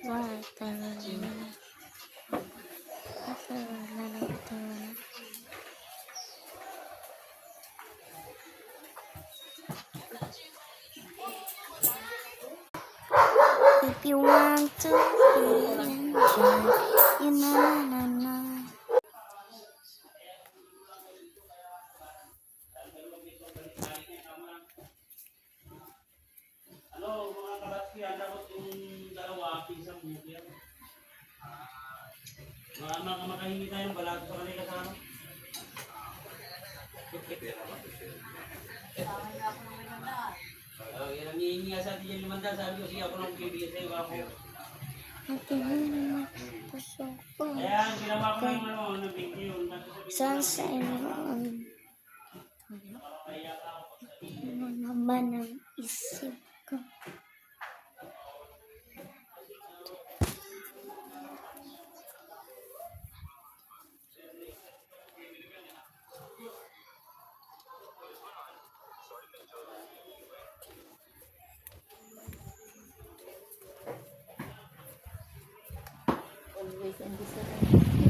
If you want to be enjoyed, you na. Ano, mga kabatsi, dapat yung dalawa, isang buki. Makahingi tayo ng balato sa kanila sa ano? Yan ang hihingi nga sa atin yung limanda. Sabi ko siya ako nang bibigyan sa'yo ako. Ate mo naman puso ko. Ayan, ginawa ko ng ano, ng video. Saan sa inyo mga ba ng isip ko? Always and this